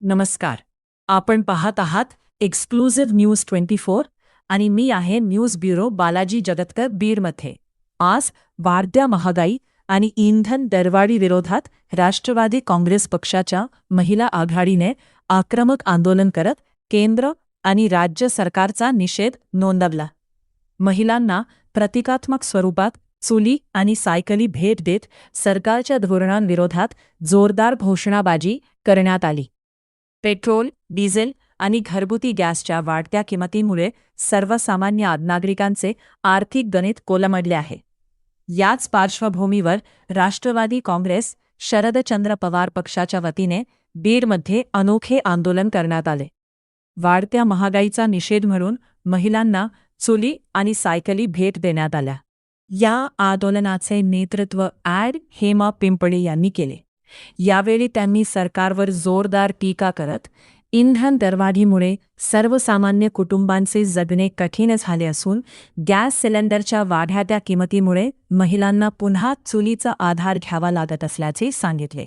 नमस्कार. आपण पाहत आहात एक्सक्लुझिव्ह न्यूज 24 आणि मी आहे न्यूज ब्युरो बालाजी जगतकर बीडमध्ये. आज वाढत्या महागाई आणि इंधन दरवाढी विरोधात राष्ट्रवादी काँग्रेस पक्षाच्या महिला आघाडीने आक्रमक आंदोलन करत केंद्र आणि राज्य सरकारचा निषेध नोंदवला. महिलांना प्रतिकात्मक स्वरूपात चुली आणि सायकली भेट देत सरकारच्या धोरणांविरोधात जोरदार घोषणाबाजी करण्यात आली. पेट्रोल, डिझेल आणि घरगुती गॅसच्या वाढत्या किंमतीमुळे सर्वसामान्य नागरिकांचे आर्थिक गणित कोलमडले आहे. याच पार्श्वभूमीवर राष्ट्रवादी काँग्रेस शरदचंद्र पवार पक्षाच्या वतीने बीडमध्ये अनोखे आंदोलन करण्यात आले. वाढत्या महागाईचा निषेध म्हणून महिलांना चुली आणि सायकली भेट देण्यात आल्या. या आंदोलनाचे नेतृत्व हेमा पिंपळे यांनी केले. यावेळी त्यांनी सरकारवर जोरदार टीका करत इंधन दरवाढीमुळे सर्वसामान्य कुटुंबांचे जगणे कठीण झाले असून गॅस सिलेंडरच्या वाढत्या किंमतीमुळे महिलांना पुन्हा चुलीचा आधार घ्यावा लागत असल्याचे सांगितले.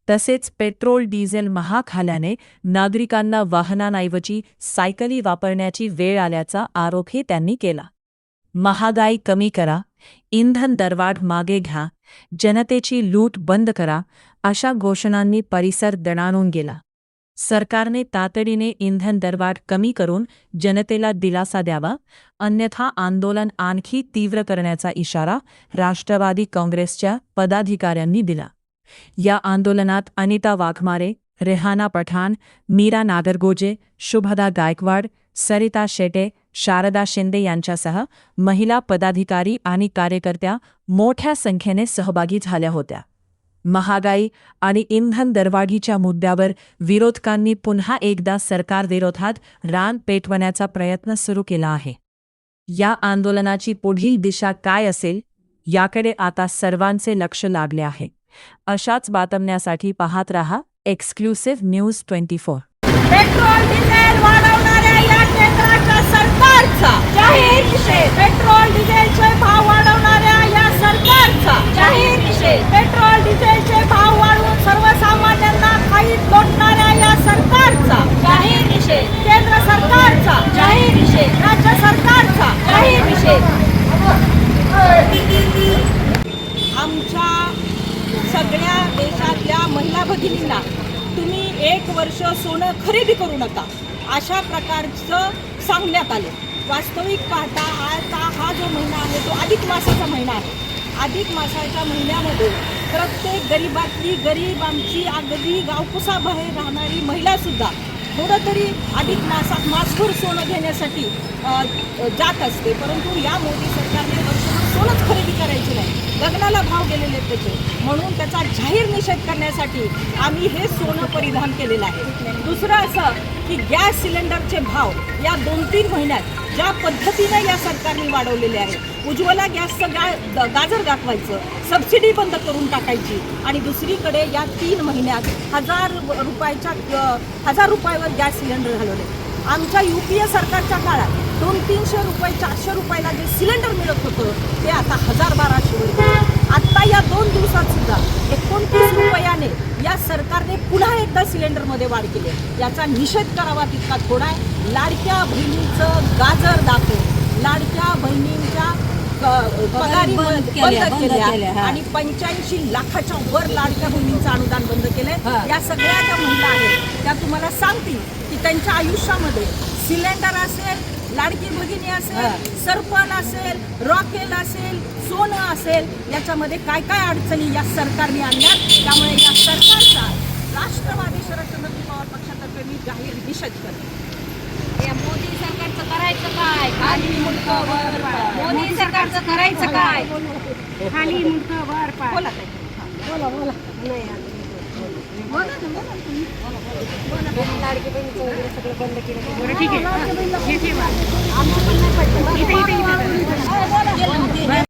तसेच पेट्रोल डिझेल महाग झाल्याने नागरिकांना वाहनांऐवजी सायकली वापरण्याची वेळ आल्याचा आरोपही त्यांनी केला. महागाई कमी करा, इंधन दरवाढ मागे घ्या, जनतेची लूट बंद करा अशा घोषणांनी परिसर दणाणून गेला. सरकारने तातडीने इंधन दरवाढ कमी करून जनतेला दिलासा द्यावा, अन्यथा आंदोलन आणखी तीव्र करण्याचा इशारा राष्ट्रवादी काँग्रेसच्या पदाधिकाऱ्यांनी दिला. या आंदोलनात अनिता वाघमारे, रेहाना पठाण, मीरा नागरगोजे, शुभदा गायकवाड, सरिता शेटे, शारदा शिंदे यांच्यासह महिला पदाधिकारी आणि कार्यकर्त्या मोठ्या संख्येने सहभागी झाल्या होत्या. महागाई आणि इंधन दरवाढीच्या मुद्द्यावर विरोधकांनी पुन्हा एकदा सरकारविरोधात रान पेटवण्याचा प्रयत्न सुरू केला आहे. या आंदोलनाची पुढील दिशा काय असेल याकडे आता सर्वांचे लक्ष लागले आहे. अशाच बातम्यांसाठी पाहत रहा एक्सक्लुझिव्ह न्यूज 24. पेट्रोल डिझेल वाढवणाऱ्या या केंद्राच्या सरकारचा जाहीर निषेध. पेट्रोल डिझेलचे भाव वाढवणाऱ्या या सरकारचा जाहीर निषेध. पेट्रोल डिझेलचे भाव वाढवून सर्वसामान्यांना खाईत लोटणाऱ्या या सरकारचा जाहीर निषेध. केंद्र सरकारचा जाहीर निषेध. राज्य सरकारचा जाहीर निषेध. आमच्या सगळ्या देशातल्या महिला भगिनींना तुम्ही 1 वर्ष सोनं खरेदी करू नका अशा प्रकारचं सांगण्यात आलं. वास्तविक पाहता आता हा जो महिना आहे तो अधिक मासाचा महिना आहे. अधिक मासाच्या महिन्यामध्ये प्रत्येक गरीब आमची अगदी गावकुसाबाहेर राहणारी महिलासुद्धा थोडं तरी अधिक मासात मासभर सोनं घेण्यासाठी जात असते. परंतु या मोदी सरकारने वर्षभर सोनंच खरेदी करायची नाही, गगनाला भाव गेलेले त्याचे, म्हणून त्याचा जाहीर निषेध करण्यासाठी आम्ही हे सोनं परिधान केलेलं आहे. दुसरं असं की गॅस सिलेंडरचे भाव या 2-3 महिन्यात ज्या पद्धतीने या सरकारने वाढवलेले आहे, उज्ज्वला गॅसचं गाजर दाखवायचं, सबसिडी बंद करून टाकायची आणि दुसरीकडे या 3 महिन्यात 1000 रुपयावर गॅस सिलेंडर घालवले. आमच्या UPA सरकारच्या काळात 200-300 रुपये 400 रुपयाला जे सिलेंडर मिळत होतं ते आता 1000-1200 रुपये. आत्ता या 2 दिवसात सुद्धा 29 रुपयाने या सरकारने पुन्हा एकदा सिलेंडरमध्ये वाढ केली. याचा निषेध करावा तितका थोडा आहे. लाडक्या बहिणींचं गाजर दाखव, लाडक्या बहिणींच्या पगारी बंद केल्या आणि 85 लाखाच्या वर लाडक्या बहिणींचं अनुदान बंद केलंय. या सगळ्या ज्या महिला आहेत त्या तुम्हाला सांगतील की त्यांच्या आयुष्यामध्ये सिलेंडर असेल, लाडकी भगिनी असेल, सरपण असेल, रॉकेल असेल, सोनं असेल, याच्यामध्ये काय काय अडचणी या सरकारने आणल्यात. त्यामुळे या सरकारचा राष्ट्रवादी शरदचंद्र पवार पक्षातर्फे मी जाहीर निषेध करते. या मोदी सरकारचं करायचं काय? खाली मुंडकं वर पाय. मोदी सरकारचं करायचं काय? खाली मुंडकं वर पाय. बोला बोला लाडकी बहिणीचं वगैरे सगळं बंद केलं. बरं ठीक आहे. आम्ही पण नाही